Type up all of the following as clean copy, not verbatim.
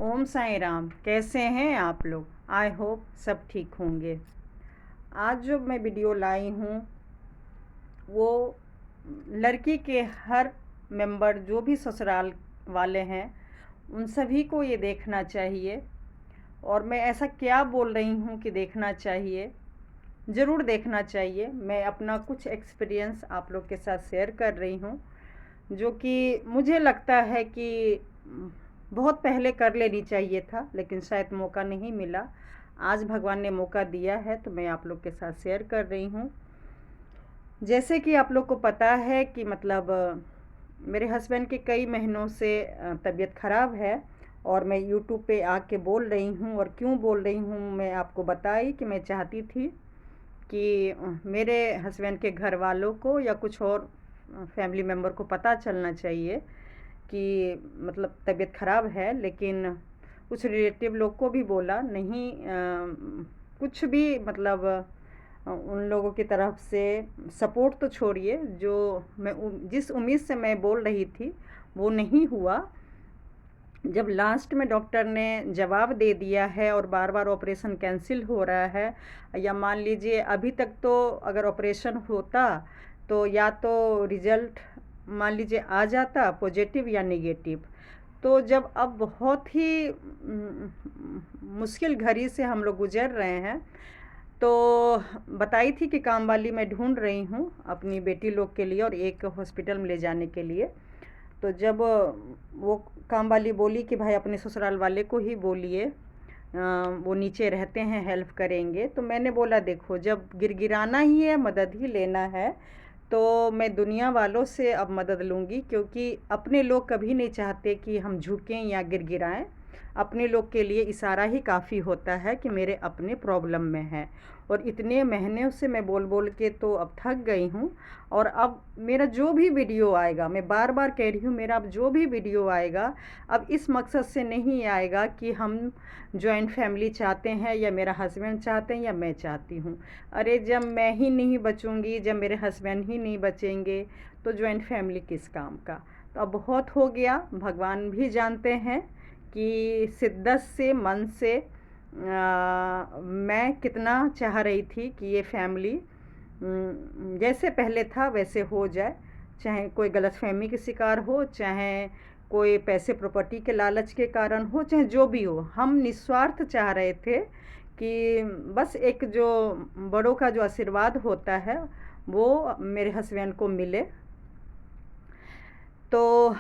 ओम साईं राम। कैसे हैं आप लोग? आई होप सब ठीक होंगे। आज जो मैं वीडियो लाई हूँ वो लड़की के हर मेंबर जो भी ससुराल वाले हैं उन सभी को ये देखना चाहिए। और मैं ऐसा क्या बोल रही हूँ कि देखना चाहिए, ज़रूर देखना चाहिए। मैं अपना कुछ एक्सपीरियंस आप लोग के साथ शेयर कर रही हूँ, जो कि मुझे लगता है कि बहुत पहले कर लेनी चाहिए था, लेकिन शायद मौका नहीं मिला। आज भगवान ने मौका दिया है तो मैं आप लोग के साथ शेयर कर रही हूँ। जैसे कि आप लोग को पता है कि मतलब मेरे हस्बैंड के कई महीनों से तबीयत ख़राब है और मैं यूट्यूब पे आके बोल रही हूँ। और क्यों बोल रही हूँ मैं आपको बताई कि मैं चाहती थी कि मेरे हस्बैंड के घर वालों को या कुछ और फैमिली मेम्बर को पता चलना चाहिए कि मतलब तबीयत ख़राब है। लेकिन कुछ रिलेटिव लोग को भी बोला नहीं, कुछ भी मतलब उन लोगों की तरफ से सपोर्ट तो छोड़िए, जो मैं जिस उम्मीद से मैं बोल रही थी वो नहीं हुआ। जब लास्ट में डॉक्टर ने जवाब दे दिया है और बार बार ऑपरेशन कैंसिल हो रहा है, या मान लीजिए अभी तक तो अगर ऑपरेशन होता तो या तो रिज़ल्ट मान लीजिए आ जाता पॉजिटिव या नेगेटिव। तो जब अब बहुत ही मुश्किल घड़ी से हम लोग गुजर रहे हैं, तो बताई थी कि काम वाली मैं ढूंढ रही हूँ अपनी बेटी लोग के लिए और एक हॉस्पिटल में ले जाने के लिए। तो जब वो काम वाली बोली कि भाई अपने ससुराल वाले को ही बोलिए, वो नीचे रहते हैं, हेल्प करेंगे। तो मैंने बोला देखो, जब गिरगिराना ही है, मदद ही लेना है, तो मैं दुनिया वालों से अब मदद लूँगी, क्योंकि अपने लोग कभी नहीं चाहते कि हम झुकें या गिरगिराएं। अपने लोग के लिए इशारा ही काफ़ी होता है कि मेरे अपने प्रॉब्लम में है। और इतने महीने से मैं बोल बोल के तो अब थक गई हूँ। और अब मेरा जो भी वीडियो आएगा, मैं बार बार कह रही हूँ, मेरा अब जो भी वीडियो आएगा अब इस मकसद से नहीं आएगा कि हम जॉइंट फैमिली चाहते हैं या मेरा हस्बैंड चाहते हैं या मैं चाहती हूँ। अरे जब मैं ही नहीं बचूँगी, जब मेरे हस्बैंड ही नहीं बचेंगे, तो जॉइंट फैमिली किस काम का। तो अब बहुत हो गया। भगवान भी जानते हैं कि शिद्दत से, मन से मैं कितना चाह रही थी कि ये फैमिली जैसे पहले था वैसे हो जाए। चाहे कोई गलतफहमी के शिकार हो, चाहे कोई पैसे प्रॉपर्टी के लालच के कारण हो, चाहे जो भी हो, हम निस्वार्थ चाह रहे थे कि बस एक जो बड़ों का जो आशीर्वाद होता है वो मेरे हस्बैंड को मिले। तो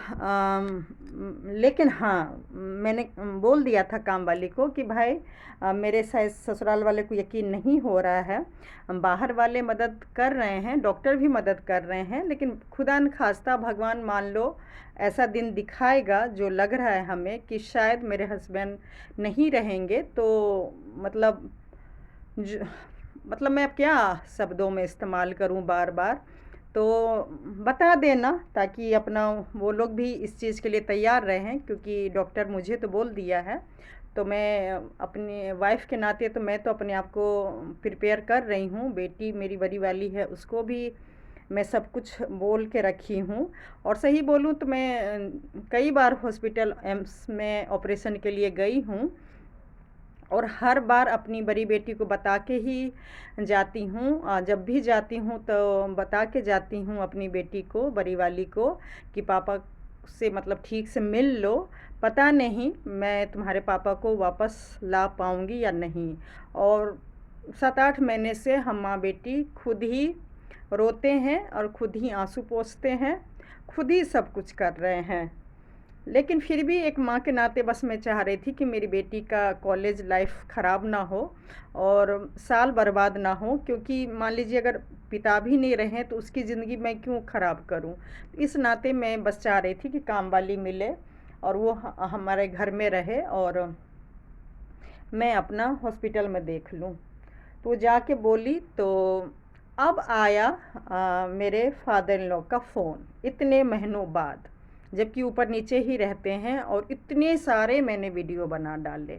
लेकिन हाँ, मैंने बोल दिया था काम वाली को कि भाई मेरे शायद ससुराल वाले को यकीन नहीं हो रहा है। बाहर वाले मदद कर रहे हैं, डॉक्टर भी मदद कर रहे हैं, लेकिन खुदा न खास्ता भगवान मान लो ऐसा दिन दिखाएगा जो लग रहा है हमें कि शायद मेरे हस्बैंड नहीं रहेंगे। तो मतलब मतलब मैं अब क्या शब्दों में इस्तेमाल करूं बार बार। तो बता देना ताकि अपना वो लोग भी इस चीज़ के लिए तैयार रहें, क्योंकि डॉक्टर मुझे तो बोल दिया है। तो मैं अपनी वाइफ के नाते तो मैं तो अपने आप को प्रिपेयर कर रही हूँ। बेटी मेरी बड़ी वाली है, उसको भी मैं सब कुछ बोल के रखी हूँ। और सही बोलूँ तो मैं कई बार हॉस्पिटल एम्स में ऑपरेशन के लिए गई हूँ और हर बार अपनी बड़ी बेटी को बता के ही जाती हूँ। जब भी जाती हूँ तो बता के जाती हूँ अपनी बेटी को, बड़ी वाली को, कि पापा से मतलब ठीक से मिल लो, पता नहीं मैं तुम्हारे पापा को वापस ला पाऊँगी या नहीं। और 7-8 महीने से हम माँ बेटी खुद ही रोते हैं और खुद ही आंसू पोंछते हैं, खुद ही सब कुछ कर रहे हैं। लेकिन फिर भी एक माँ के नाते बस मैं चाह रही थी कि मेरी बेटी का कॉलेज लाइफ ख़राब ना हो और साल बर्बाद ना हो, क्योंकि मान लीजिए अगर पिता भी नहीं रहें तो उसकी ज़िंदगी मैं क्यों ख़राब करूं। इस नाते मैं बस चाह रही थी कि काम वाली मिले और वो हमारे घर में रहे और मैं अपना हॉस्पिटल में देख लूं। तो जाके बोली तो अब आया मेरे फादर इन लॉ का फ़ोन इतने महीनों बाद, जबकि ऊपर नीचे ही रहते हैं और इतने सारे मैंने वीडियो बना डाले।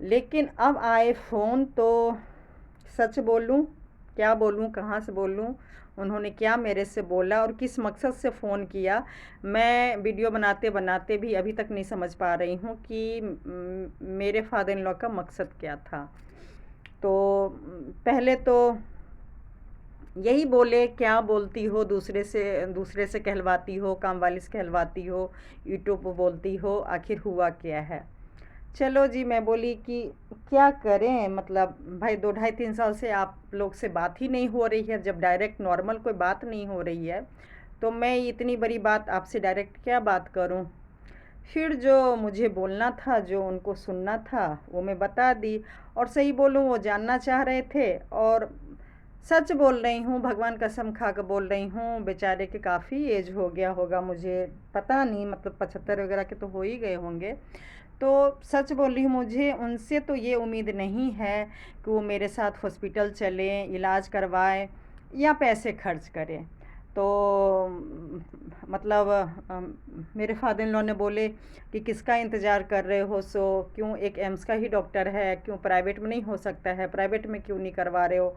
लेकिन अब आए फ़ोन तो सच बोलूं क्या बोलूँ, कहाँ से बोलूँ, उन्होंने क्या मेरे से बोला और किस मकसद से फ़ोन किया। मैं वीडियो बनाते बनाते भी अभी तक नहीं समझ पा रही हूँ कि मेरे फादर इन लॉ का मकसद क्या था। तो पहले तो यही बोले, क्या बोलती हो, दूसरे से कहलवाती हो, काम वाली से कहलवाती हो, यूट्यूब पर बोलती हो, आखिर हुआ क्या है। चलो जी, मैं बोली कि क्या करें, मतलब भाई 2 ढाई 3 साल से आप लोग से बात ही नहीं हो रही है। जब डायरेक्ट नॉर्मल कोई बात नहीं हो रही है तो मैं इतनी बड़ी बात आपसे डायरेक्ट क्या बात करूं। फिर जो मुझे बोलना था, जो उनको सुनना था, वो मैं बता दी। और सही बोलूं, वो जानना चाह रहे थे और सच बोल रही हूँ, भगवान कसम खा कर बोल रही हूँ, बेचारे के काफ़ी एज हो गया होगा, मुझे पता नहीं, मतलब 75 वगैरह के तो हो ही गए होंगे। तो सच बोल रही हूँ, मुझे उनसे तो ये उम्मीद नहीं है कि वो मेरे साथ हॉस्पिटल चलें, इलाज करवाएं या पैसे खर्च करें। तो मतलब मेरे फादर इन लॉ ने बोले कि किसका इंतज़ार कर रहे हो, सो क्यों एक एम्स का ही डॉक्टर है, क्यों प्राइवेट में नहीं हो सकता है, प्राइवेट में क्यों नहीं करवा रहे हो,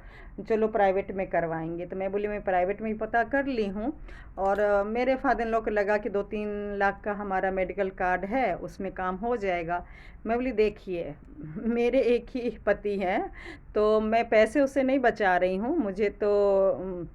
चलो प्राइवेट में करवाएंगे। तो मैं बोली मैं प्राइवेट में ही पता कर ली हूँ। और मेरे फादर इन लॉ को लगा कि 2-3 लाख का हमारा मेडिकल कार्ड है, उसमें काम हो जाएगा। मैं बोली देखिए, मेरे एक ही पति हैं, तो मैं पैसे उससे नहीं बचा रही हूँ, मुझे तो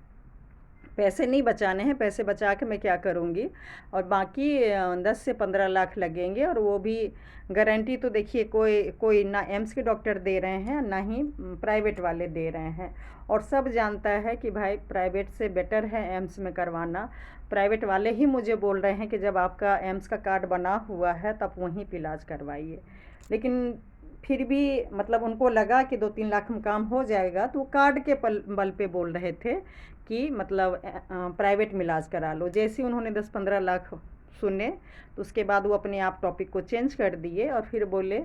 पैसे नहीं बचाने हैं, पैसे बचा के मैं क्या करूँगी। और बाकी 10 से 15 लाख लगेंगे, और वो भी गारंटी तो देखिए कोई कोई ना एम्स के डॉक्टर दे रहे हैं, ना ही प्राइवेट वाले दे रहे हैं। और सब जानता है कि भाई प्राइवेट से बेटर है एम्स में करवाना। प्राइवेट वाले ही मुझे बोल रहे हैं कि जब आपका एम्स का कार्ड बना हुआ है तब वहीं पे इलाज करवाइए। लेकिन फिर भी मतलब उनको लगा कि 2-3 लाख में काम हो जाएगा, तो वो कार्ड के बल पे बोल रहे थे कि मतलब प्राइवेट में इलाज करा लो। जैसे ही उन्होंने 10-15 लाख सुने, तो उसके बाद वो अपने आप टॉपिक को चेंज कर दिए और फिर बोले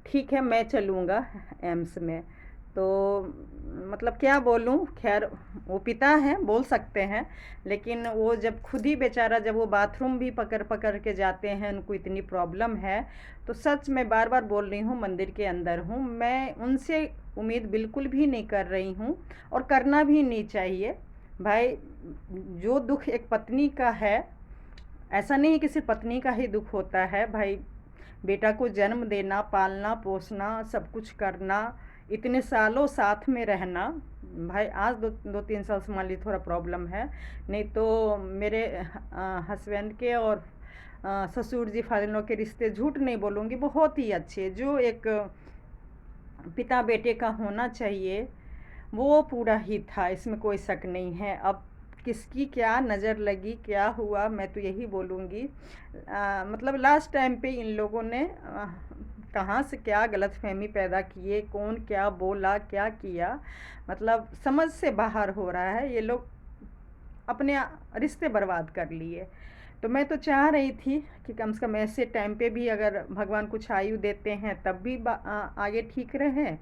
ठीक है मैं चलूँगा एम्स में। तो मतलब क्या बोलूँ, खैर वो पिता हैं, बोल सकते हैं, लेकिन वो जब खुद ही बेचारा, जब वो बाथरूम भी पकड़ पकड़ के जाते हैं, उनको इतनी प्रॉब्लम है। तो सच मैं बार बार बोल रही हूँ, मंदिर के अंदर हूँ, मैं उनसे उम्मीद बिल्कुल भी नहीं कर रही हूँ और करना भी नहीं चाहिए। भाई जो दुख एक पत्नी का है, ऐसा नहीं है कि सिर्फ पत्नी का ही दुख होता है भाई। बेटा को जन्म देना, पालना पोसना, सब कुछ करना, इतने सालों साथ में रहना। भाई आज 2-3 साल से मान लीजिए थोड़ा प्रॉब्लम है, नहीं तो मेरे हस्बैंड के और ससुर जी फादर इन लॉ के रिश्ते, झूठ नहीं बोलूँगी, बहुत ही अच्छे, जो एक पिता बेटे का होना चाहिए वो पूरा ही था, इसमें कोई शक नहीं है। अब किसकी क्या नज़र लगी, क्या हुआ, मैं तो यही बोलूँगी। मतलब लास्ट टाइम पे इन लोगों ने कहाँ से क्या गलतफहमी पैदा किए, कौन क्या बोला, क्या किया, मतलब समझ से बाहर हो रहा है। ये लोग अपने रिश्ते बर्बाद कर लिए। तो मैं तो चाह रही थी कि कम से कम ऐसे टाइम पे भी अगर भगवान कुछ आयु देते हैं तब भी आगे ठीक रहें,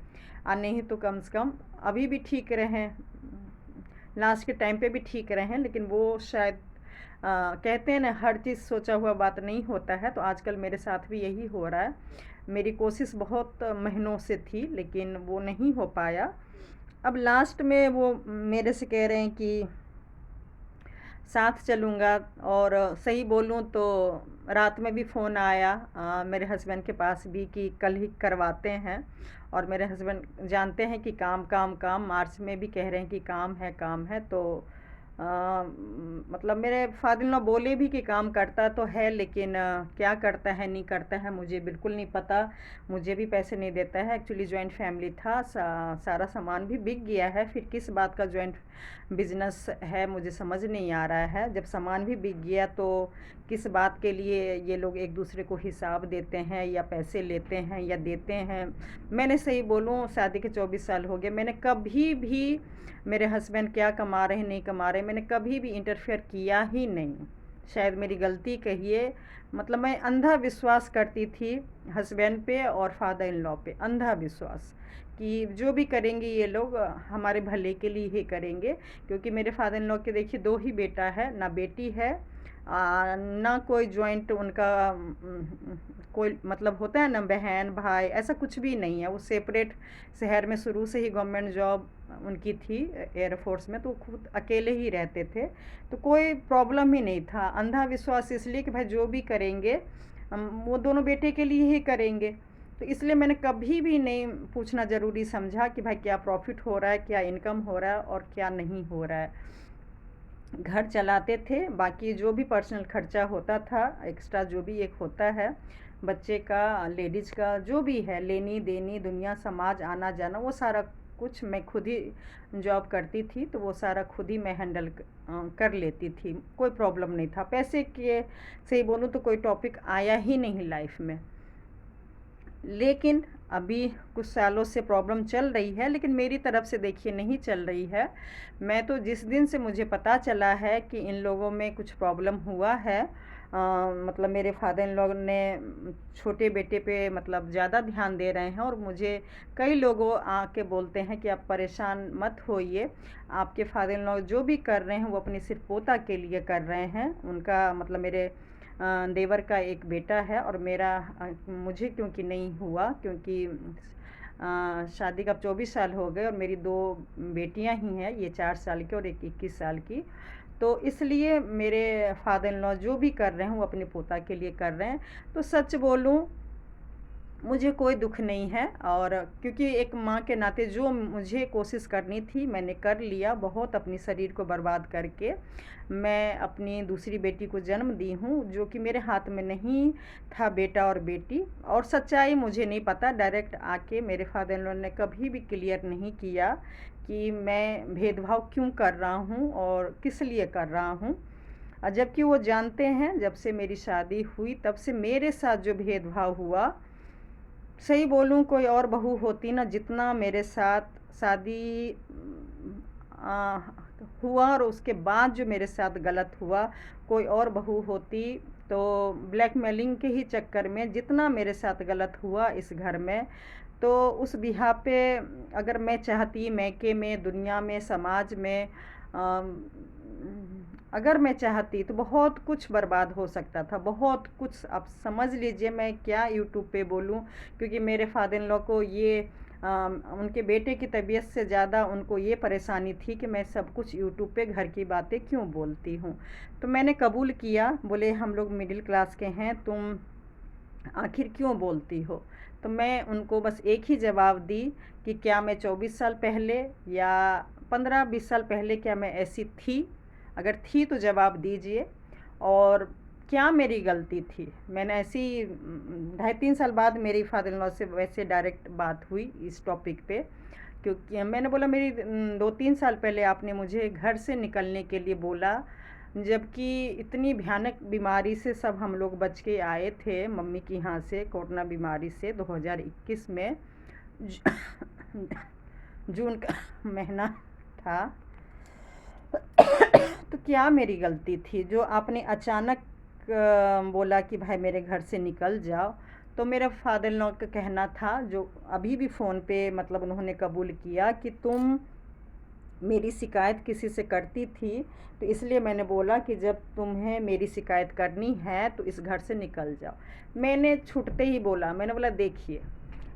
और नहीं तो कम से कम अभी भी ठीक रहें, लास्ट के टाइम पे भी ठीक रहें। लेकिन वो शायद कहते हैं ना, हर चीज़ सोचा हुआ बात नहीं होता है। तो आजकल मेरे साथ भी यही हो रहा है। मेरी कोशिश बहुत महीनों से थी, लेकिन वो नहीं हो पाया। अब लास्ट में वो मेरे से कह रहे हैं कि साथ चलूँगा। और सही बोलूँ तो रात में भी फ़ोन आया मेरे हस्बैंड के पास भी कि कल ही करवाते हैं। और मेरे हस्बैंड जानते हैं कि काम काम काम, मार्च में भी कह रहे हैं कि काम है काम है। तो मतलब मेरे फादर इन लॉ बोले भी कि काम करता तो है, लेकिन क्या करता है नहीं करता है मुझे बिल्कुल नहीं पता। मुझे भी पैसे नहीं देता है। एक्चुअली जॉइंट फैमिली था, सारा सामान भी बिक गया है, फिर किस बात का जॉइंट बिजनेस है मुझे समझ नहीं आ रहा है। जब सामान भी बिक गया तो किस बात के लिए ये लोग एक दूसरे को हिसाब देते हैं या पैसे लेते हैं या देते हैं। मैंने सही बोलूँ, शादी के 24 साल हो गए, मैंने कभी भी मेरे हस्बैंड क्या कमा रहे नहीं कमा रहे, मैंने कभी भी इंटरफेयर किया ही नहीं। शायद मेरी गलती कहिए, मतलब मैं अंधा विश्वास करती थी हस्बैंड पे और फादर इन लॉ पे, अंधा विश्वास कि जो भी करेंगे ये लोग हमारे भले के लिए ही करेंगे। क्योंकि मेरे फादर इन लॉ के देखिए 2 ही बेटा है, ना बेटी है, ना कोई जॉइंट उनका कोई मतलब होता है ना, बहन भाई, ऐसा कुछ भी नहीं है। वो सेपरेट शहर में शुरू से ही गवर्नमेंट जॉब उनकी थी एयरफोर्स में, तो वो खुद अकेले ही रहते थे, तो कोई प्रॉब्लम ही नहीं था। अंधा विश्वास इसलिए कि भाई जो भी करेंगे वो दोनों बेटे के लिए ही करेंगे, तो इसलिए मैंने कभी भी नहीं पूछना ज़रूरी समझा कि भाई क्या प्रॉफिट हो रहा है, क्या इनकम हो रहा है और क्या नहीं हो रहा है। घर चलाते थे, बाकी जो भी पर्सनल खर्चा होता था एक्स्ट्रा जो भी एक होता है बच्चे का, लेडीज़ का जो भी है, लेनी देनी, दुनिया समाज आना जाना, वो सारा कुछ मैं खुद ही जॉब करती थी, तो वो सारा खुद ही मैं हैंडल कर लेती थी। कोई प्रॉब्लम नहीं था। पैसे के से ही बोलूँ तो कोई टॉपिक आया ही नहीं लाइफ में। लेकिन अभी कुछ सालों से प्रॉब्लम चल रही है, लेकिन मेरी तरफ से देखिए नहीं चल रही है। मैं तो जिस दिन से मुझे पता चला है कि इन लोगों में कुछ प्रॉब्लम हुआ है, मतलब मेरे फादर इन लोग ने छोटे बेटे पे मतलब ज़्यादा ध्यान दे रहे हैं, और मुझे कई लोगों आके बोलते हैं कि आप परेशान मत होइए, आपके फादर इन लॉ जो भी कर रहे हैं वो अपनी सिर्फ पोता के लिए कर रहे हैं। उनका मतलब मेरे देवर का एक बेटा है, और मेरा मुझे क्योंकि नहीं हुआ, क्योंकि शादी का 24 साल हो गए, और मेरी 2 बेटियां ही हैं, ये 4 साल की और एक 21 साल की। तो इसलिए मेरे फादर इन लॉ जो भी कर रहे हैं वो अपने पोता के लिए कर रहे हैं। तो सच बोलूं, मुझे कोई दुख नहीं है, और क्योंकि एक माँ के नाते जो मुझे कोशिश करनी थी मैंने कर लिया, बहुत अपनी शरीर को बर्बाद करके मैं अपनी दूसरी बेटी को जन्म दी हूँ, जो कि मेरे हाथ में नहीं था, बेटा और बेटी। और सच्चाई मुझे नहीं पता, डायरेक्ट आके मेरे फादर इन लॉ ने कभी भी क्लियर नहीं किया कि मैं भेदभाव क्यों कर रहा हूँ और किस लिए कर रहा हूँ। जबकि वो जानते हैं जब से मेरी शादी हुई तब से मेरे साथ जो भेदभाव हुआ, सही बोलूँ कोई और बहू होती ना, जितना मेरे साथ शादी आ, हुआ और उसके बाद जो मेरे साथ गलत हुआ, कोई और बहू होती तो ब्लैकमेलिंग के ही चक्कर में जितना मेरे साथ गलत हुआ इस घर में, तो उस बिहा पे अगर मैं चाहती, मैके में, दुनिया में, समाज में, अगर मैं चाहती तो बहुत कुछ बर्बाद हो सकता था, बहुत कुछ। आप समझ लीजिए मैं क्या यूट्यूब पे बोलूं, क्योंकि मेरे फादर इन लॉ को ये उनके बेटे की तबीयत से ज़्यादा उनको ये परेशानी थी कि मैं सब कुछ यूट्यूब पे घर की बातें क्यों बोलती हूँ। तो मैंने कबूल किया, बोले हम लोग मिडिल क्लास के हैं, तुम आखिर क्यों बोलती हो। तो मैं उनको बस एक ही जवाब दी कि क्या मैं 24 साल पहले या 15-20 साल पहले क्या मैं ऐसी थी, अगर थी तो जवाब दीजिए, और क्या मेरी गलती थी। मैंने ऐसी 2.5-3 साल बाद मेरी फादर इन लॉ से वैसे डायरेक्ट बात हुई इस टॉपिक पे, क्योंकि मैंने बोला मेरी 2-3 साल पहले आपने मुझे घर से निकलने के लिए बोला, जबकि इतनी भयानक बीमारी से सब हम लोग बच के आए थे मम्मी के यहाँ से, कोरोना बीमारी से 2021 में जून का महीना था। तो क्या मेरी गलती थी जो आपने अचानक बोला कि भाई मेरे घर से निकल जाओ। तो मेरा फादर इन लॉ का कहना था, जो अभी भी फ़ोन पे मतलब उन्होंने कबूल किया, कि तुम मेरी शिकायत किसी से करती थी, तो इसलिए मैंने बोला कि जब तुम्हें मेरी शिकायत करनी है तो इस घर से निकल जाओ। मैंने छूटते ही बोला, मैंने बोला देखिए,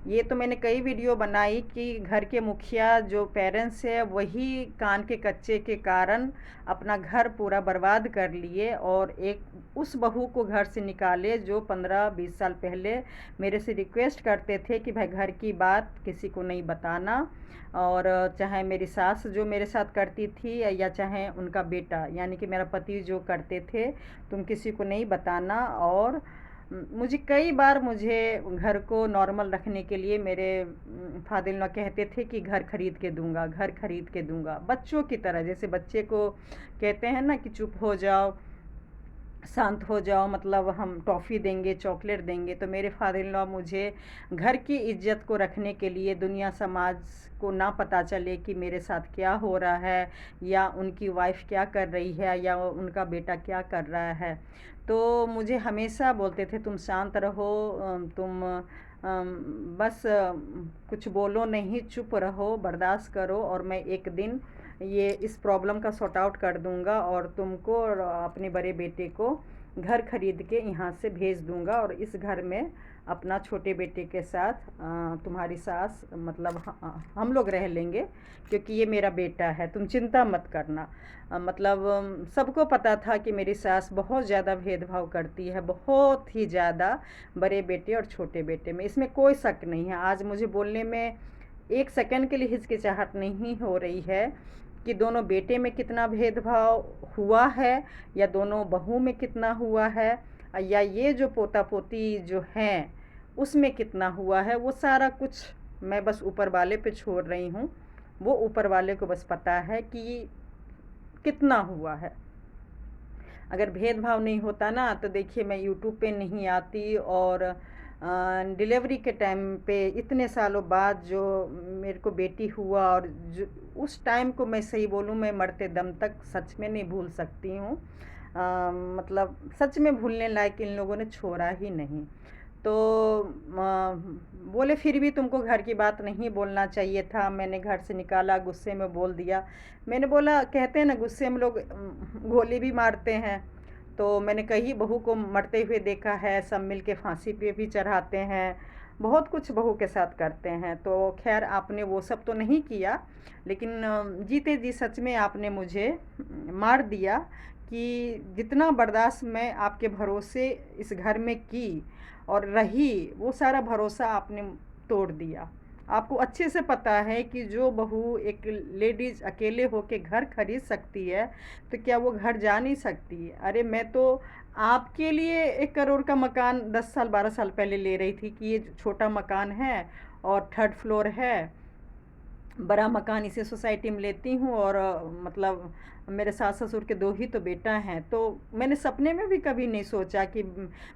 ये तो मैंने कई वीडियो बनाई कि घर के मुखिया जो पेरेंट्स है वही कान के कच्चे के कारण अपना घर पूरा बर्बाद कर लिए, और एक उस बहू को घर से निकाले जो 15-20 साल पहले मेरे से रिक्वेस्ट करते थे कि भाई घर की बात किसी को नहीं बताना, और चाहे मेरी सास जो मेरे साथ करती थी या चाहे उनका बेटा यानी कि मेरा पति जो करते थे, तुम किसी को नहीं बताना। और मुझे कई बार मुझे घर को नॉर्मल रखने के लिए मेरे फादर इन लॉ कहते थे कि घर खरीद के दूंगा, घर खरीद के दूंगा, बच्चों की तरह, जैसे बच्चे को कहते हैं ना कि चुप हो जाओ, शांत हो जाओ, मतलब हम टॉफ़ी देंगे, चॉकलेट देंगे। तो मेरे फादर इन लॉ मुझे घर की इज्जत को रखने के लिए, दुनिया समाज को ना पता चले कि मेरे साथ क्या हो रहा है, या उनकी वाइफ क्या कर रही है, या उनका बेटा क्या कर रहा है, तो मुझे हमेशा बोलते थे तुम शांत रहो, तुम बस कुछ बोलो नहीं, चुप रहो, बर्दाश्त करो और मैं एक दिन ये इस प्रॉब्लम का सॉर्ट आउट कर दूंगा और तुमको और अपने बड़े बेटे को घर खरीद के यहाँ से भेज दूंगा और इस घर में अपना छोटे बेटे के साथ तुम्हारी सास मतलब हम लोग रह लेंगे, क्योंकि ये मेरा बेटा है, तुम चिंता मत करना। मतलब सबको पता था कि मेरी सास बहुत ज़्यादा भेदभाव करती है, बहुत ही ज़्यादा, बड़े बेटे और छोटे बेटे में, इसमें कोई शक नहीं है। आज मुझे बोलने में एक सेकंड के लिए हिचकिचाहट नहीं हो रही है कि दोनों बेटे में कितना भेदभाव हुआ है या दोनों बहू में कितना हुआ है, या ये जो पोता पोती जो हैं उसमें कितना हुआ है। वो सारा कुछ मैं बस ऊपर वाले पे छोड़ रही हूँ, वो ऊपर वाले को बस पता है कि कितना हुआ है। अगर भेदभाव नहीं होता ना तो देखिए मैं यूट्यूब पे नहीं आती, और डिलीवरी के टाइम पे इतने सालों बाद जो मेरे को बेटी हुआ, और जो उस टाइम को मैं सही बोलूँ मैं मरते दम तक सच में नहीं भूल सकती हूँ। मतलब सच में भूलने लायक इन लोगों ने छोड़ा ही नहीं। तो बोले फिर भी तुमको घर की बात नहीं बोलना चाहिए था, मैंने घर से निकाला, गुस्से में बोल दिया। मैंने बोला, कहते हैं ना गुस्से में लोग गोली भी मारते हैं, तो मैंने कही बहू को मरते हुए देखा है, सब मिल के फांसी पे भी चढ़ाते हैं, बहुत कुछ बहू के साथ करते हैं। तो खैर आपने वो सब तो नहीं किया, लेकिन जीते जी सच में आपने मुझे मार दिया कि जितना बर्दाश्त मैं आपके भरोसे इस घर में की और रही, वो सारा भरोसा आपने तोड़ दिया। आपको अच्छे से पता है कि जो बहू एक लेडीज़ अकेले होके घर खरीद सकती है तो क्या वो घर जा नहीं सकती है? अरे मैं तो आपके लिए 1 करोड़ का मकान 10 साल 12 साल पहले ले रही थी कि ये छोटा मकान है और 3rd फ्लोर है, बड़ा मकान इसी सोसाइटी में लेती हूँ, और मतलब मेरे सास ससुर के 2 ही तो बेटा हैं। तो मैंने सपने में भी कभी नहीं सोचा कि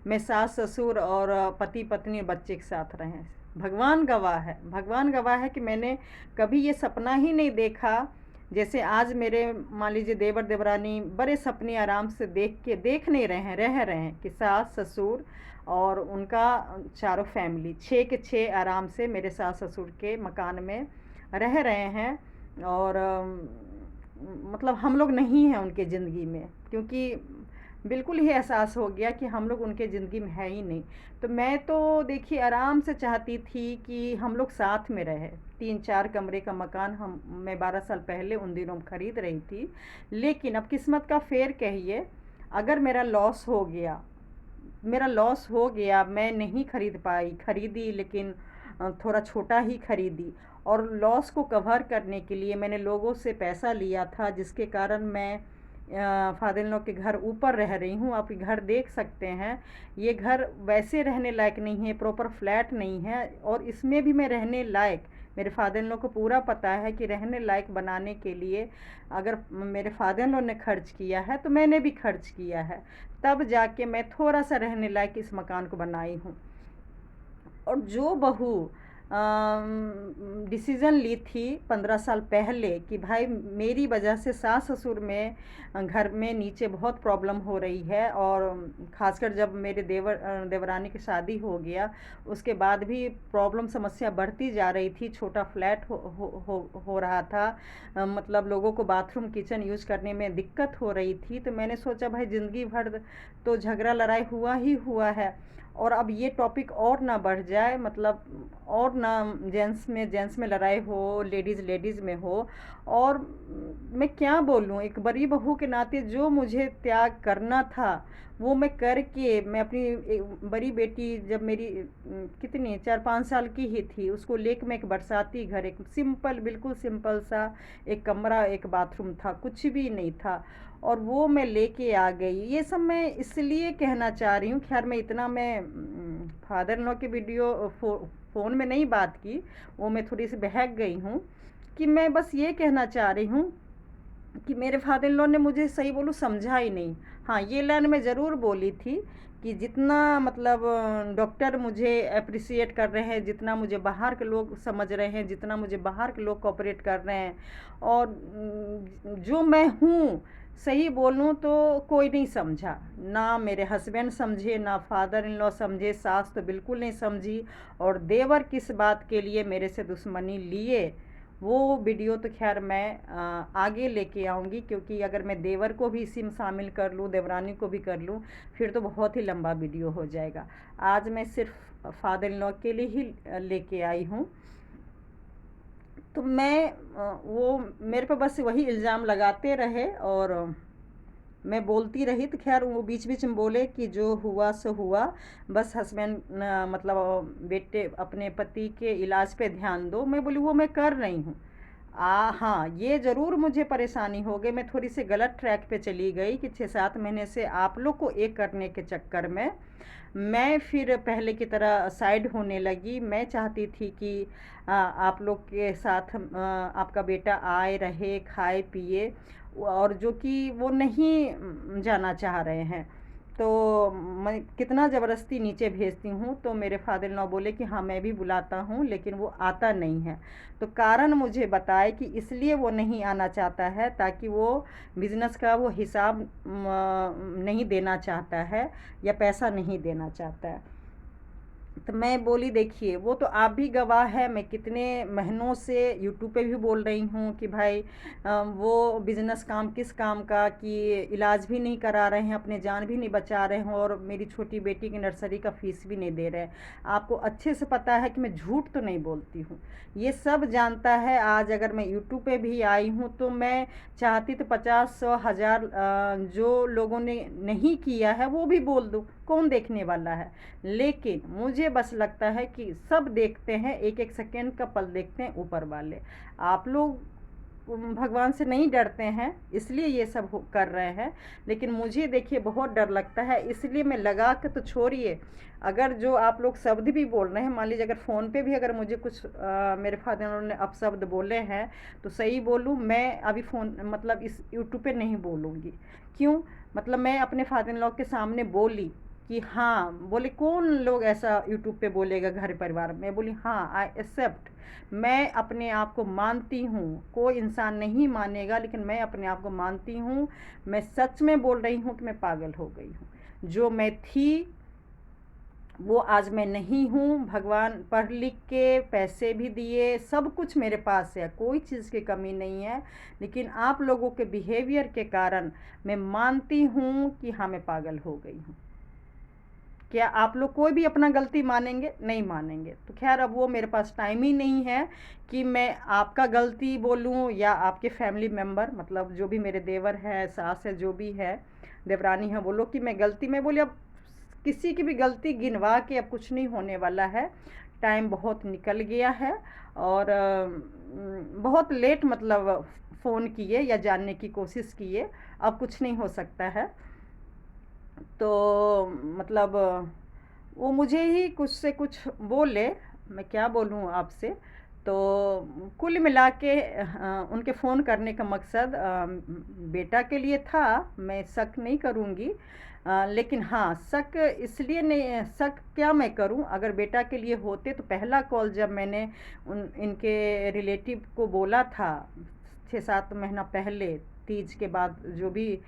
मैं सास ससुर और पति पत्नी और बच्चे के साथ रहें। भगवान गवाह है, भगवान गवाह है कि मैंने कभी ये सपना ही नहीं देखा। जैसे आज मेरे मान लीजिए देवर देवरानी बड़े सपने आराम से देख नहीं रहे हैं, रह रहे हैं कि सास ससुर और उनका चारों फैमिली 6 के 6 आराम से मेरे सास ससुर के मकान में रह रहे हैं, और मतलब हम लोग नहीं हैं उनके ज़िंदगी में, क्योंकि बिल्कुल ही एहसास हो गया कि हम लोग उनके ज़िंदगी में है ही नहीं। तो मैं तो देखिए आराम से चाहती थी कि हम लोग साथ में रहे। 3-4 कमरे का मकान मैं 12 साल पहले उन दिनों में ख़रीद रही थी, लेकिन अब किस्मत का फेर कहिए, अगर मेरा लॉस हो गया, मैं नहीं खरीद पाई, खरीदी लेकिन थोड़ा छोटा ही खरीदी, और लॉस को कवर करने के लिए मैंने लोगों से पैसा लिया था, जिसके कारण मैं फादर इन लॉ के घर ऊपर रह रही हूँ। आप घर देख सकते हैं, ये घर वैसे रहने लायक नहीं है, प्रॉपर फ्लैट नहीं है, और इसमें भी मैं रहने लायक, मेरे फादर इन लॉ को पूरा पता है कि रहने लायक बनाने के लिए अगर मेरे फादर इन लॉ ने खर्च किया है तो मैंने भी खर्च किया है, तब जाके मैं थोड़ा सा रहने लायक इस मकान को बनाई हूँ। और जो बहू डिसीज़न ली थी 15 साल पहले कि भाई मेरी वजह से सास ससुर में घर में नीचे बहुत प्रॉब्लम हो रही है, और ख़ासकर जब मेरे देवरानी की शादी हो गया उसके बाद भी प्रॉब्लम समस्या बढ़ती जा रही थी, छोटा फ्लैट हो रहा था, मतलब लोगों को बाथरूम किचन यूज़ करने में दिक्कत हो रही थी। तो मैंने सोचा भाई ज़िंदगी भर तो झगड़ा लड़ाई हुआ ही हुआ है, और अब ये टॉपिक और ना बढ़ जाए, मतलब और ना जेंट्स में लड़ाई हो, लेडीज़ में हो। और मैं क्या बोलूँ, एक बड़ी बहू के नाते जो मुझे त्याग करना था वो मैं करके, मैं अपनी बड़ी बेटी जब मेरी कितनी 4-5 साल की ही थी, उसको लेकर मैं एक बरसाती घर, एक सिंपल बिल्कुल सिंपल सा एक कमरा एक बाथरूम था, कुछ भी नहीं था, और वो मैं लेके आ गई। ये सब मैं इसलिए कहना चाह रही हूँ, खैर मैं इतना फादर इन लॉ की वीडियो फ़ोन में नहीं बात की, वो मैं थोड़ी सी बहक गई हूँ, कि मैं बस ये कहना चाह रही हूँ कि मेरे फादर इन लॉ ने मुझे सही बोलूँ समझा ही नहीं। हाँ, ये लाइन मैं ज़रूर बोली थी कि जितना मतलब डॉक्टर मुझे अप्रिसिएट कर रहे हैं, जितना मुझे बाहर के लोग समझ रहे हैं, जितना मुझे बाहर के लोग कोऑपरेट कर रहे हैं, और जो मैं हूँ सही बोलूँ तो कोई नहीं समझा, ना मेरे हस्बैंड समझे, ना फादर इन लॉ समझे, सास तो बिल्कुल नहीं समझी। और देवर किस बात के लिए मेरे से दुश्मनी लिए, वो वीडियो तो खैर मैं आगे लेके आऊँगी, क्योंकि अगर मैं देवर को भी इसी में शामिल कर लूँ, देवरानी को भी कर लूँ, फिर तो बहुत ही लंबा वीडियो हो जाएगा। आज मैं सिर्फ फादर इन लॉ के लिए ही लेके आई हूँ। तो मैं वो मेरे पे बस वही इल्ज़ाम लगाते रहे और मैं बोलती रही, तो खैर वो बीच बीच में बोले कि जो हुआ सो हुआ, बस हस्बैंड मतलब बेटे अपने पति के इलाज पे ध्यान दो। मैं बोली वो मैं कर रही हूँ। हाँ, ये ज़रूर मुझे परेशानी हो गई, मैं थोड़ी सी गलत ट्रैक पे चली गई कि 6-7 महीने से आप लोग को एक करने के चक्कर में मैं फिर पहले की तरह साइड होने लगी। मैं चाहती थी कि आप लोग के साथ आपका बेटा आए रहे, खाए पिए, और जो कि वो नहीं जाना चाह रहे हैं। तो मैं कितना ज़बरदस्ती नीचे भेजती हूँ, तो मेरे फादर इन लॉ बोले कि हाँ मैं भी बुलाता हूँ, लेकिन वो आता नहीं है। तो कारण मुझे बताए कि इसलिए वो नहीं आना चाहता है, ताकि वो बिज़नेस का वो हिसाब नहीं देना चाहता है, या पैसा नहीं देना चाहता है। तो मैं बोली देखिए, वो तो आप भी गवाह है, मैं कितने महीनों से यूट्यूब पे भी बोल रही हूँ कि भाई वो बिज़नेस काम किस काम का, कि इलाज भी नहीं करा रहे हैं, अपने जान भी नहीं बचा रहे हैं, और मेरी छोटी बेटी की नर्सरी का फ़ीस भी नहीं दे रहे हैं। आपको अच्छे से पता है कि मैं झूठ तो नहीं बोलती हूँ, ये सब जानता है। आज अगर मैं यूट्यूब पे भी आई हूँ तो मैं चाहती तो 50-100 हज़ार जो लोगों ने नहीं किया है वो भी बोल दूँ, कौन देखने वाला है। लेकिन मुझे बस लगता है कि सब देखते हैं, एक एक सेकेंड का पल देखते हैं ऊपर वाले। आप लोग भगवान से नहीं डरते हैं, इसलिए ये सब कर रहे हैं। लेकिन मुझे देखिए बहुत डर लगता है, इसलिए मैं लगा के तो छोड़िए, अगर जो आप लोग शब्द भी बोल रहे हैं, मान लीजिए अगर फ़ोन पे भी अगर मुझे कुछ मेरे फादर ने अपशब्द बोले हैं, तो सही बोलूँ, मैं अभी फ़ोन मतलब इस यूट्यूब पे नहीं बोलूँगी। क्यों? मतलब मैं अपने फादर इन लॉ के सामने बोली कि हाँ, बोले कौन लोग ऐसा यूट्यूब पे बोलेगा घर परिवार में। बोली हाँ, आई एक्सेप्ट, मैं अपने आप को मानती हूँ, कोई इंसान नहीं मानेगा, लेकिन मैं अपने आप को मानती हूँ। मैं सच में बोल रही हूँ कि मैं पागल हो गई हूँ। जो मैं थी वो आज मैं नहीं हूँ। भगवान पढ़ लिख के पैसे भी दिए, सब कुछ मेरे पास है, कोई चीज़ की कमी नहीं है। लेकिन आप लोगों के बिहेवियर के कारण मैं मानती हूँ कि हाँ मैं पागल हो गई हूँ। क्या आप लोग कोई भी अपना गलती मानेंगे? नहीं मानेंगे। तो खैर अब वो मेरे पास टाइम ही नहीं है कि मैं आपका गलती बोलूँ या आपके फैमिली मेम्बर, मतलब जो भी मेरे देवर है, सास है, जो भी है, देवरानी है, बोलो कि मैं गलती में बोली। अब किसी की भी गलती गिनवा के अब कुछ नहीं होने वाला है, टाइम बहुत निकल गया है। और बहुत लेट मतलब फ़ोन किए या जानने की कोशिश किए, अब कुछ नहीं हो सकता है। तो मतलब वो मुझे ही कुछ से कुछ बोले, मैं क्या बोलूँ आपसे। तो कुल मिला के उनके फ़ोन करने का मकसद बेटा के लिए था, मैं शक नहीं करूँगी। लेकिन हाँ, शक इसलिए नहीं, शक क्या मैं करूँ, अगर बेटा के लिए होते तो पहला कॉल जब मैंने इनके रिलेटिव को बोला था 6-7 महीना पहले, तीज के बाद जो भी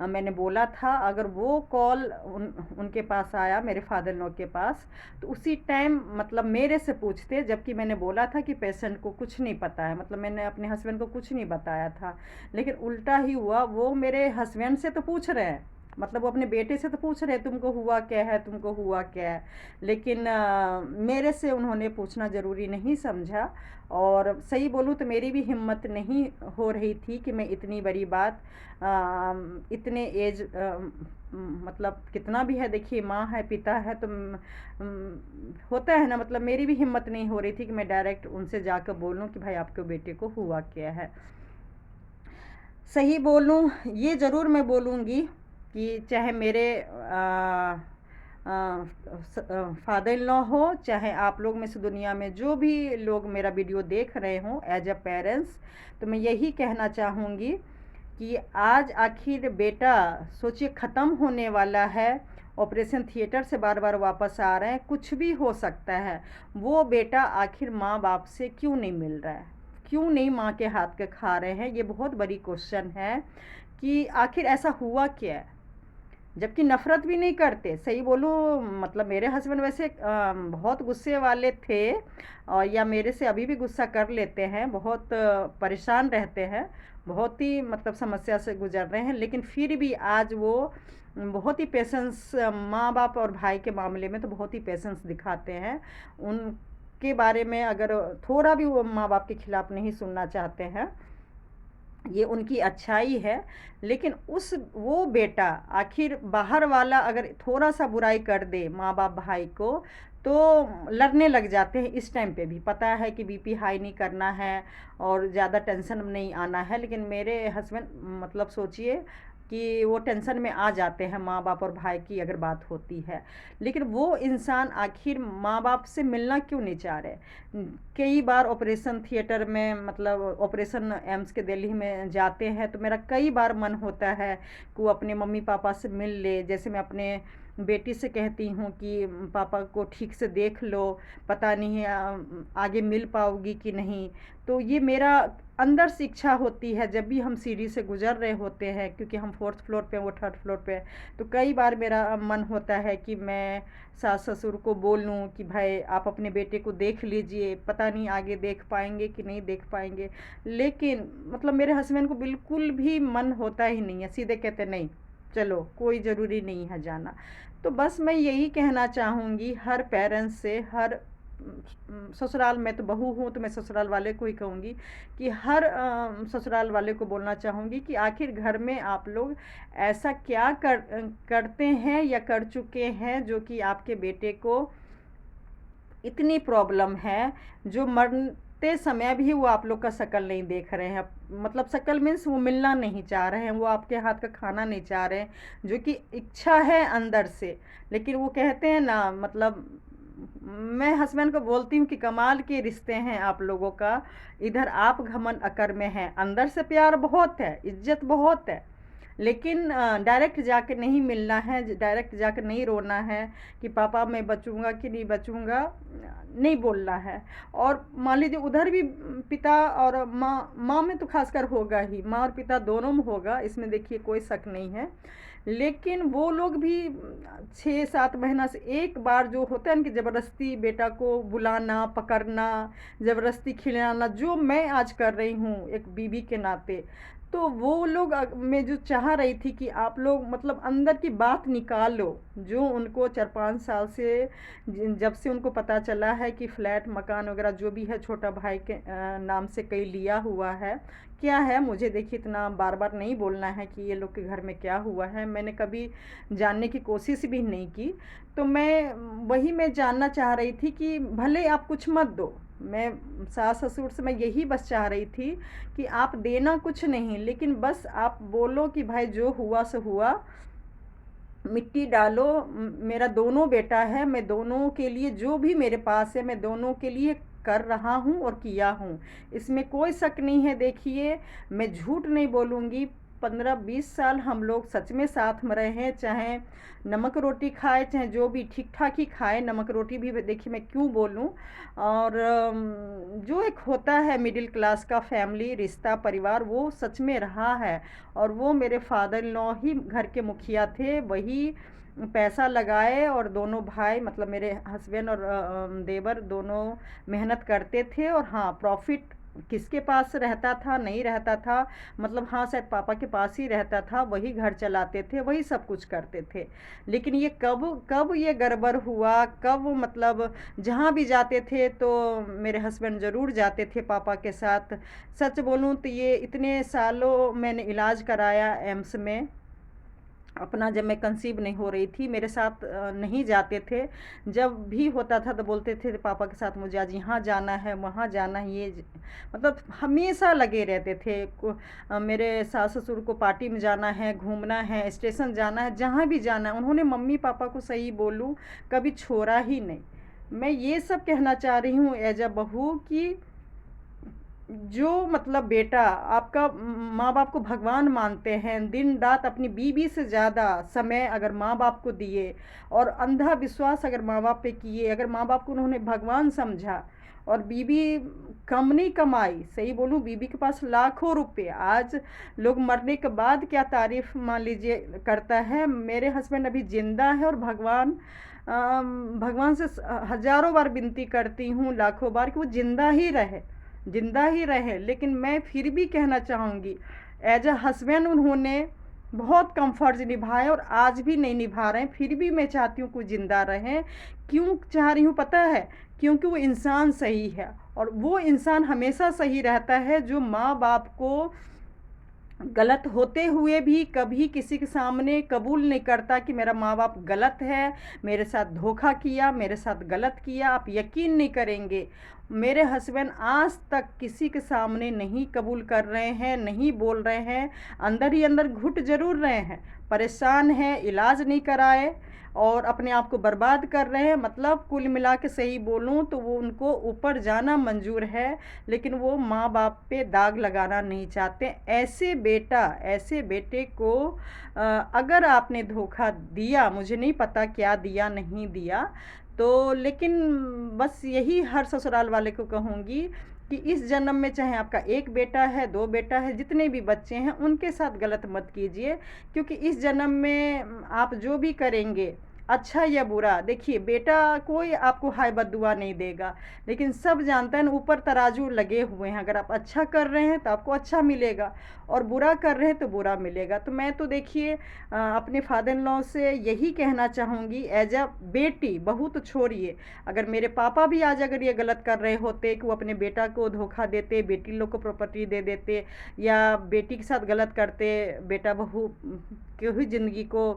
मैंने बोला था, अगर वो कॉल उनके पास आया, मेरे फादर इन लॉ के पास, तो उसी टाइम मतलब मेरे से पूछते, जबकि मैंने बोला था कि पेशेंट को कुछ नहीं पता है, मतलब मैंने अपने हस्बैंड को कुछ नहीं बताया था। लेकिन उल्टा ही हुआ, वो मेरे हस्बैंड से तो पूछ रहे हैं, मतलब वो अपने बेटे से तो पूछ रहे हैं तुमको हुआ क्या है, तुमको हुआ क्या है। लेकिन मेरे से उन्होंने पूछना ज़रूरी नहीं समझा। और सही बोलूँ तो मेरी भी हिम्मत नहीं हो रही थी कि मैं इतनी बड़ी बात इतने एज मतलब कितना भी है, देखिए माँ है, पिता है, तो होता है ना, मतलब मेरी भी हिम्मत नहीं हो रही थी कि मैं डायरेक्ट उनसे जाकर बोलूँ कि भाई आपके बेटे को हुआ क्या है। सही बोलूँ, ये ज़रूर मैं बोलूँगी कि चाहे मेरे फादर इन लॉ हो, चाहे आप लोग में से दुनिया में जो भी लोग मेरा वीडियो देख रहे हों एज अ पेरेंट्स, तो मैं यही कहना चाहूँगी कि आज आखिर बेटा सोचिए ख़त्म होने वाला है, ऑपरेशन थिएटर से बार बार वापस आ रहे हैं, कुछ भी हो सकता है। वो बेटा आखिर माँ बाप से क्यों नहीं मिल रहा है, क्यों नहीं माँ के हाथ के खा रहे हैं, ये बहुत बड़ी क्वेश्चन है। कि आखिर ऐसा हुआ क्या है, जबकि नफ़रत भी नहीं करते। सही बोलूँ, मतलब मेरे हस्बैंड वैसे बहुत गुस्से वाले थे, और या मेरे से अभी भी गुस्सा कर लेते हैं, बहुत परेशान रहते हैं, बहुत ही मतलब समस्या से गुजर रहे हैं, लेकिन फिर भी आज वो बहुत ही पेशेंस, माँ बाप और भाई के मामले में तो बहुत ही पेशेंस दिखाते हैं। उनके बारे में अगर थोड़ा भी वो माँ बाप के खिलाफ़ नहीं सुनना चाहते हैं, ये उनकी अच्छाई है। लेकिन उस वो बेटा, आखिर बाहर वाला अगर थोड़ा सा बुराई कर दे माँ बाप भाई को, तो लड़ने लग जाते हैं। इस टाइम पे भी पता है कि बीपी हाई नहीं करना है और ज़्यादा टेंशन में नहीं आना है, लेकिन मेरे हस्बैंड मतलब सोचिए कि वो टेंशन में आ जाते हैं माँ बाप और भाई की अगर बात होती है। लेकिन वो इंसान आखिर माँ बाप से मिलना क्यों नहीं चाह रहे। कई बार ऑपरेशन थिएटर में, मतलब ऑपरेशन एम्स के दिल्ली में जाते हैं, तो मेरा कई बार मन होता है कि वो अपने मम्मी पापा से मिल ले। जैसे मैं अपने बेटी से कहती हूँ कि पापा को ठीक से देख लो, पता नहीं आगे मिल पाओगी कि नहीं। तो ये मेरा अंदर से इच्छा होती है, जब भी हम सीढ़ी से गुजर रहे होते हैं, क्योंकि हम 4th फ्लोर पे, वो 3rd फ्लोर पे, तो कई बार मेरा मन होता है कि मैं सास ससुर को बोलूं कि भाई आप अपने बेटे को देख लीजिए, पता नहीं आगे देख पाएंगे कि नहीं देख पाएंगे। लेकिन मतलब मेरे हस्बैंड को बिल्कुल भी मन होता ही नहीं है, सीधे कहते नहीं, चलो कोई ज़रूरी नहीं है जाना। तो बस मैं यही कहना चाहूँगी हर पेरेंट्स से, हर ससुराल में तो बहू हूँ, तो मैं ससुराल वाले को ही कहूँगी कि हर ससुराल वाले को बोलना चाहूँगी कि आखिर घर में आप लोग ऐसा क्या करते हैं या कर चुके हैं जो कि आपके बेटे को इतनी प्रॉब्लम है, जो मरते समय भी वो आप लोग का शक्ल नहीं देख रहे हैं। मतलब शक्ल मीन्स वो मिलना नहीं चाह रहे हैं, वो आपके हाथ का खाना नहीं चाह रहे हैं, जो कि इच्छा है अंदर से। लेकिन वो कहते हैं ना, मतलब मैं हस्बैंड को बोलती हूँ कि कमाल के रिश्ते हैं आप लोगों का। इधर आप घमंड अकड़ में हैं, अंदर से प्यार बहुत है, इज्जत बहुत है, लेकिन डायरेक्ट जाके नहीं मिलना है, डायरेक्ट जाकर नहीं रोना है कि पापा मैं बचूंगा कि नहीं बचूंगा, नहीं बोलना है। और मान लीजिए उधर भी पिता और माँ में तो खासकर होगा ही, माँ और पिता दोनों में होगा, इसमें देखिए कोई शक नहीं है। लेकिन वो लोग भी 6-7 महीना से एक बार जो होता है ना कि ज़बरदस्ती बेटा को बुलाना, पकड़ना, ज़बरदस्ती खिलाना, जो मैं आज कर रही हूँ एक बीवी के नाते, तो वो लोग मैं जो चाह रही थी कि आप लोग मतलब अंदर की बात निकालो, जो उनको 4-5 साल से, जब से उनको पता चला है कि फ्लैट मकान वगैरह जो भी है छोटा भाई के नाम से कई लिया हुआ है। क्या है, मुझे देखिए इतना बार बार नहीं बोलना है कि ये लोग के घर में क्या हुआ है, मैंने कभी जानने की कोशिश भी नहीं की। तो मैं जानना चाह रही थी कि भले आप कुछ मत दो, मैं सास ससुर से मैं यही बस चाह रही थी कि आप देना कुछ नहीं, लेकिन बस आप बोलो कि भाई जो हुआ सो हुआ, मिट्टी डालो। मेरा दोनों बेटा है, मैं दोनों के लिए जो भी मेरे पास है मैं दोनों के लिए कर रहा हूँ और किया हूँ, इसमें कोई शक नहीं है। देखिए मैं झूठ नहीं बोलूँगी, 15-20 साल हम लोग सच में साथ में रहे हैं, चाहे नमक रोटी खाए चाहे जो भी, ठीक ठाक ही खाए, नमक रोटी भी देखिए मैं क्यों बोलूँ। और जो एक होता है मिडिल क्लास का फैमिली रिश्ता परिवार, वो सच में रहा है। और वो मेरे फादर इन लॉ ही घर के मुखिया थे, वही पैसा लगाए, और दोनों भाई मतलब मेरे हस्बैंड और देवर दोनों मेहनत करते थे। और हाँ, प्रॉफिट किसके पास रहता था, नहीं रहता था, मतलब हाँ शायद पापा के पास ही रहता था, वही घर चलाते थे, वही सब कुछ करते थे। लेकिन ये कब कब ये गड़बड़ हुआ, कब मतलब जहाँ भी जाते थे तो मेरे हस्बैंड ज़रूर जाते थे पापा के साथ। सच बोलूँ तो ये इतने सालों मैंने इलाज कराया एम्स में अपना, जब मैं कंसीव नहीं हो रही थी मेरे साथ नहीं जाते थे, जब भी होता था तो बोलते थे पापा के साथ मुझे आज यहाँ जाना है वहाँ जाना है, ये मतलब हमेशा लगे रहते थे। मेरे सास ससुर को पार्टी में जाना है, घूमना है, स्टेशन जाना है, जहाँ भी जाना है, उन्होंने मम्मी पापा को सही बोलूँ कभी छोड़ा ही नहीं। मैं ये सब कहना चाह रही हूँ एज अ बहू कि जो मतलब बेटा आपका माँ बाप को भगवान मानते हैं, दिन रात अपनी बीवी से ज़्यादा समय अगर माँ बाप को दिए और अंधा विश्वास अगर माँ बाप पे किए, अगर माँ बाप को उन्होंने भगवान समझा और बीवी कम नहीं कमाई, सही बोलूँ बीवी के पास लाखों रुपए, आज लोग मरने के बाद क्या तारीफ़ मान लीजिए करता है। मेरे हस्बैंड अभी ज़िंदा है और भगवान से हज़ारों बार विनती करती हूँ, लाखों बार कि वो ज़िंदा ही रहे, ज़िंदा ही रहे। लेकिन मैं फिर भी कहना चाहूँगी एज अ हस्बैंड उन्होंने बहुत कम फ़र्ज़ निभाए और आज भी नहीं निभा रहे हैं, फिर भी मैं चाहती हूँ कि ज़िंदा रहें। क्यों चाह रही हूँ पता है? क्योंकि वो इंसान सही है और वो इंसान हमेशा सही रहता है जो माँ बाप को गलत होते हुए भी कभी किसी के सामने कबूल नहीं करता कि मेरा माँ बाप गलत है, मेरे साथ धोखा किया, मेरे साथ गलत किया। आप यकीन नहीं करेंगे, मेरे हस्बैंड आज तक किसी के सामने नहीं कबूल कर रहे हैं, नहीं बोल रहे हैं, अंदर ही अंदर घुट ज़रूर रहे हैं, परेशान हैं, इलाज नहीं कराए और अपने आप को बर्बाद कर रहे हैं। मतलब कुल मिला के सही बोलूँ तो वो उनको ऊपर जाना मंजूर है, लेकिन वो माँ बाप पे दाग लगाना नहीं चाहते। ऐसे बेटे को अगर आपने धोखा दिया, मुझे नहीं पता क्या दिया नहीं दिया, तो लेकिन बस यही हर ससुराल वाले को कहूँगी कि इस जन्म में चाहे आपका एक बेटा है, दो बेटा है, जितने भी बच्चे हैं उनके साथ गलत मत कीजिए। क्योंकि इस जन्म में आप जो भी करेंगे, अच्छा या बुरा, देखिए बेटा कोई आपको हाय बद्दुआ नहीं देगा, लेकिन सब जानते हैं ऊपर तराजू लगे हुए हैं, अगर आप अच्छा कर रहे हैं तो आपको अच्छा मिलेगा और बुरा कर रहे हैं तो बुरा मिलेगा। तो मैं तो देखिए अपने फादर इन लॉ से यही कहना चाहूँगी एज अ बेटी, बहू तो छोड़िए, अगर मेरे पापा भी आज अगर ये गलत कर रहे होते कि वो अपने बेटा को धोखा देते, बेटी लोग को प्रॉपर्टी दे देते या बेटी के साथ गलत करते, बेटा बहू की ही ज़िंदगी को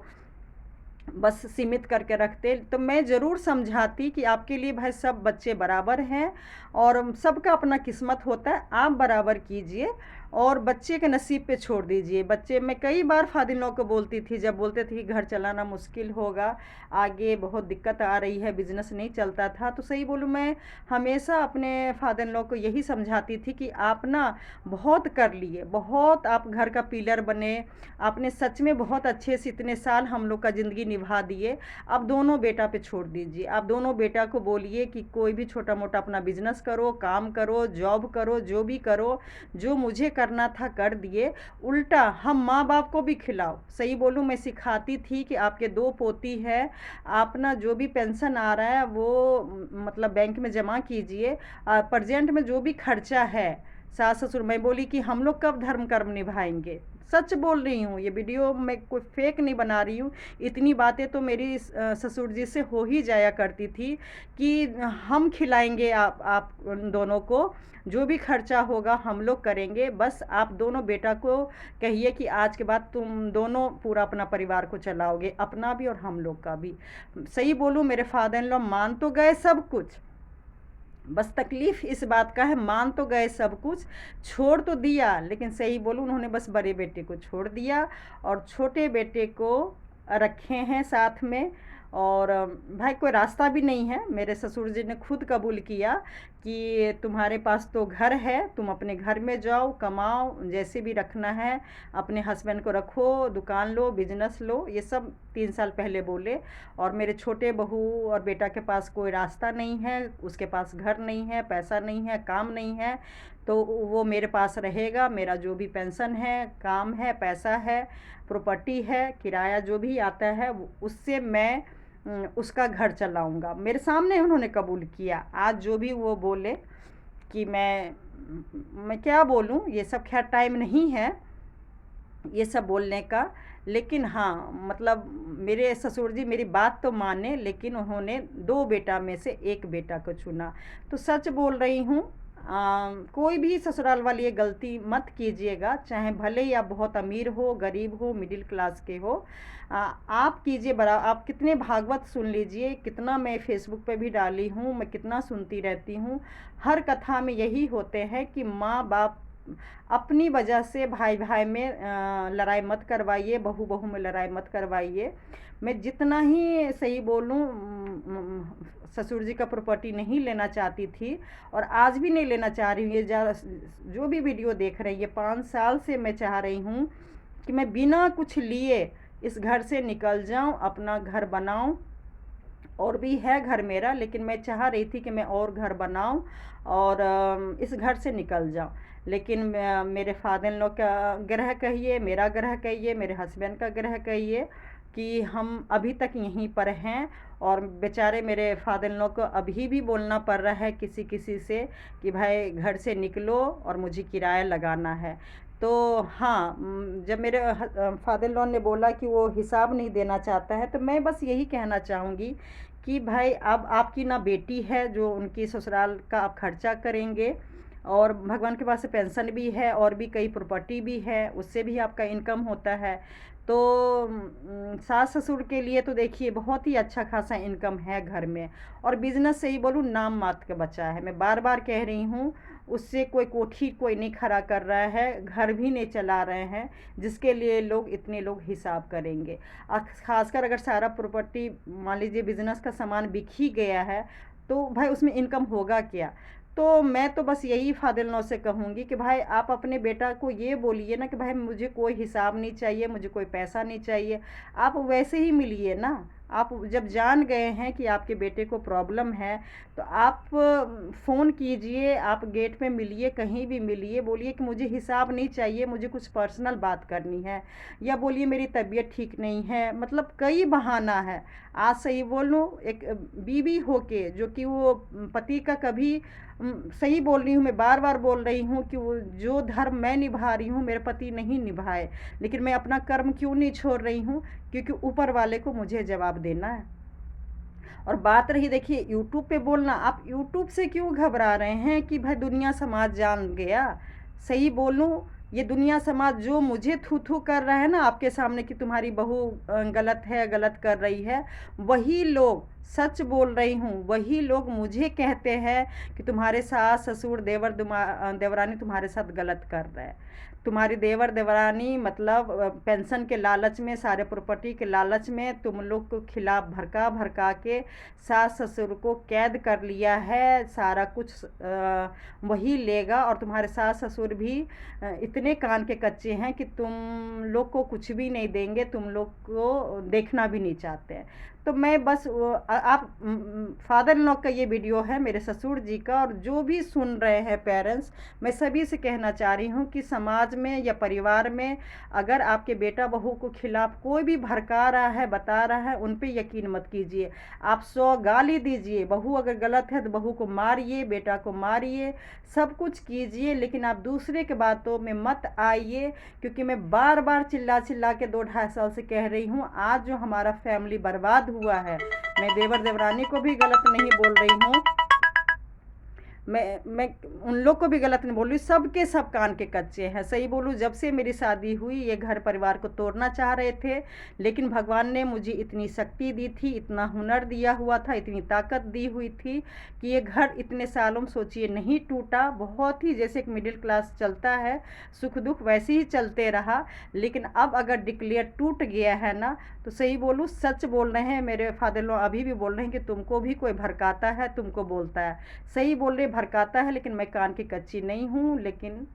बस सीमित करके रखते, तो मैं ज़रूर समझाती कि आपके लिए भाई सब बच्चे बराबर हैं और सबका अपना किस्मत होता है, आप बराबर कीजिए और बच्चे के नसीब पे छोड़ दीजिए। बच्चे, मैं कई बार फादर इन लॉ को बोलती थी, जब बोलते थे कि घर चलाना मुश्किल होगा, आगे बहुत दिक्कत आ रही है, बिजनेस नहीं चलता था, तो सही बोलूँ मैं हमेशा अपने फादर इन लॉ को यही समझाती थी कि आप ना बहुत कर लिए, बहुत आप घर का पिलर बने, आपने सच में बहुत अच्छे से इतने साल हम लोग का ज़िंदगी निभा दिए। आप दोनों बेटा पे छोड़ दीजिए, आप दोनों बेटा को बोलिए कि कोई भी छोटा मोटा अपना बिजनेस करो, काम करो, जॉब करो, जो भी करो, जो मुझे करना था कर दिए, उल्टा हम माँ बाप को भी खिलाओ। सही बोलूँ मैं सिखाती थी कि आपके दो पोती है, आप ना जो भी पेंशन आ रहा है वो मतलब बैंक में जमा कीजिए, प्रजेंट में जो भी खर्चा है, सास ससुर, मैं बोली कि हम लोग कब धर्म कर्म निभाएंगे, सच बोल रही हूँ, ये वीडियो मैं कोई फेक नहीं बना रही हूँ। इतनी बातें तो मेरी ससुर जी से हो ही जाया करती थी कि हम खिलाएंगे आप दोनों को, जो भी खर्चा होगा हम लोग करेंगे, बस आप दोनों बेटा को कहिए कि आज के बाद तुम दोनों पूरा अपना परिवार को चलाओगे, अपना भी और हम लोग का भी। सही बोलूँ मेरे फादर इन लॉ मान तो गए सब कुछ, बस तकलीफ़ इस बात का है, मान तो गए सब कुछ, छोड़ तो दिया, लेकिन सही बोलूँ उन्होंने बस बड़े बेटे को छोड़ दिया और छोटे बेटे को रखे हैं साथ में। और भाई कोई रास्ता भी नहीं है, मेरे ससुर जी ने खुद कबूल किया कि तुम्हारे पास तो घर है, तुम अपने घर में जाओ, कमाओ, जैसे भी रखना है, अपने हस्बैंड को रखो, दुकान लो, बिजनेस लो, ये सब 3 साल पहले बोले। और मेरे छोटे बहू और बेटा के पास कोई रास्ता नहीं है, उसके पास घर नहीं है, पैसा नहीं है, काम नहीं है, तो वो मेरे पास रहेगा, मेरा जो भी पेंशन है, काम है, पैसा है, प्रॉपर्टी है, किराया जो भी आता है उससे मैं उसका घर चलाऊँगा। मेरे सामने उन्होंने कबूल किया। आज जो भी वो बोले कि मैं क्या बोलूँ, ये सब खैर टाइम नहीं है ये सब बोलने का, लेकिन हाँ मतलब मेरे ससुर जी मेरी बात तो माने, लेकिन उन्होंने 2 बेटा में से 1 बेटा को चुना। तो सच बोल रही हूँ, कोई भी ससुराल वाली ये गलती मत कीजिएगा, चाहे भले ही आप बहुत अमीर हो, गरीब हो, मिडिल क्लास के हो, आप कीजिए बड़ा। आप कितने भागवत सुन लीजिए, कितना मैं फेसबुक पे भी डाली हूँ, मैं कितना सुनती रहती हूँ, हर कथा में यही होते हैं कि माँ बाप अपनी वजह से भाई भाई में लड़ाई मत करवाइए, बहू बहू में लड़ाई मत करवाइए। मैं जितना ही सही बोलूँ, ससुर जी का प्रॉपर्टी नहीं लेना चाहती थी और आज भी नहीं लेना चाह रही हूँ। ये जो भी वीडियो देख रही है, 5 साल से मैं चाह रही हूँ कि मैं बिना कुछ लिए इस घर से निकल जाऊँ, अपना घर बनाऊँ। और भी है घर मेरा, लेकिन मैं चाह रही थी कि मैं और घर बनाऊं और इस घर से निकल जाऊं। लेकिन मेरे फादर इन लॉ का ग्रह कहिए, मेरा ग्रह कहिए, मेरे हस्बैंड का ग्रह कहिए कि हम अभी तक यहीं पर हैं। और बेचारे मेरे फादर इन लॉ को अभी भी बोलना पड़ रहा है किसी किसी से कि भाई घर से निकलो और मुझे किराया लगाना है। तो हाँ, जब मेरे फादर इन लॉ ने बोला कि वो हिसाब नहीं देना चाहता है, तो मैं बस यही कहना चाहूँगी कि भाई अब आपकी ना बेटी है जो उनकी ससुराल का आप खर्चा करेंगे, और भगवान के पास से पेंशन भी है और भी कई प्रॉपर्टी भी है, उससे भी आपका इनकम होता है। तो सास ससुर के लिए तो देखिए बहुत ही अच्छा खासा इनकम है घर में। और बिजनेस से ही बोलूँ नाम मात्र का बचा है, मैं बार बार कह रही हूँ। उससे कोई कोठी कोई नहीं खड़ा कर रहा है, घर भी नहीं चला रहे हैं, जिसके लिए लोग इतने लोग हिसाब करेंगे। खासकर अगर सारा प्रॉपर्टी मान लीजिए बिजनेस का सामान बिक ही गया है, तो भाई उसमें इनकम होगा क्या। तो मैं तो बस यही फादर इन लॉ से कहूँगी कि भाई आप अपने बेटा को ये बोलिए ना कि भाई मुझे कोई हिसाब नहीं चाहिए, मुझे कोई पैसा नहीं चाहिए, आप वैसे ही मिलिए ना। आप जब जान गए हैं कि आपके बेटे को प्रॉब्लम है, तो आप फ़ोन कीजिए, आप गेट पे मिलिए, कहीं भी मिलिए, बोलिए कि मुझे हिसाब नहीं चाहिए, मुझे कुछ पर्सनल बात करनी है। या बोलिए मेरी तबीयत ठीक नहीं है, मतलब कई बहाना है। आज सही बोलूँ, एक बीवी होके जो कि वो पति का कभी सही बोल रही हूँ, मैं बार बार बोल रही हूँ कि वो जो धर्म मैं निभा रही हूँ मेरे पति नहीं निभाए, लेकिन मैं अपना कर्म क्यों नहीं छोड़ रही हूँ, क्योंकि ऊपर वाले को मुझे जवाब देना है। और बात रही देखिए यूट्यूब पे बोलना, आप यूट्यूब से क्यों घबरा रहे हैं कि भाई दुनिया समाज जान गया। सही बोलूँ, ये दुनिया समाज जो मुझे थू थू कर रहा है ना आपके सामने कि तुम्हारी बहू गलत है, गलत कर रही है, वही लोग, सच बोल रही हूँ, वही लोग मुझे कहते हैं कि तुम्हारे सास ससुर देवर देवरानी तुम्हारे साथ गलत कर रहे हैं। तुम्हारी देवर देवरानी मतलब पेंशन के लालच में, सारे प्रॉपर्टी के लालच में तुम लोग को खिलाफ भड़का भड़का के सास ससुर को कैद कर लिया है। सारा कुछ वही लेगा, और तुम्हारे सास ससुर भी इतने कान के कच्चे हैं कि तुम लोग को कुछ भी नहीं देंगे, तुम लोग को देखना भी नहीं चाहते हैं। तो मैं बस आप फादर इन लॉ का ये वीडियो है मेरे ससुर जी का, और जो भी सुन रहे हैं पेरेंट्स, मैं सभी से कहना चाह रही हूँ कि समाज में या परिवार में अगर आपके बेटा बहू को खिलाफ कोई भी भड़का रहा है, बता रहा है, उन पे यकीन मत कीजिए। आप 100 गाली दीजिए, बहू अगर गलत है तो बहू को मारिए, बेटा को मारिए, सब कुछ कीजिए, लेकिन आप दूसरे के बातों में मत आइए। क्योंकि मैं बार बार चिल्ला चिल्ला के 2-2.5 साल से कह रही हूँ, आज जो हमारा फैमिली बर्बाद हुआ है, मैं देवर देवरानी को भी गलत नहीं बोल रही हूँ, मैं उन लोग को भी गलत नहीं बोल रही, सबके सब कान के कच्चे हैं। सही बोलूँ, जब से मेरी शादी हुई ये घर परिवार को तोड़ना चाह रहे थे, लेकिन भगवान ने मुझे इतनी शक्ति दी थी, इतना हुनर दिया हुआ था, इतनी ताकत दी हुई थी कि ये घर इतने सालों में सोचिए नहीं टूटा। बहुत ही जैसे एक मिडिल क्लास चलता है, सुख दुख वैसे ही चलते रहा। लेकिन अब अगर डिक्लेयर टूट गया है ना, तो सही बोलूँ, सच बोल रहे हैं मेरे फादर लो, अभी भी बोल रहे हैं कि तुमको भी कोई भड़काता है, तुमको बोलता है। सही बोल रहे, भड़काता है, लेकिन मैं कान की कच्ची नहीं हूँ। लेकिन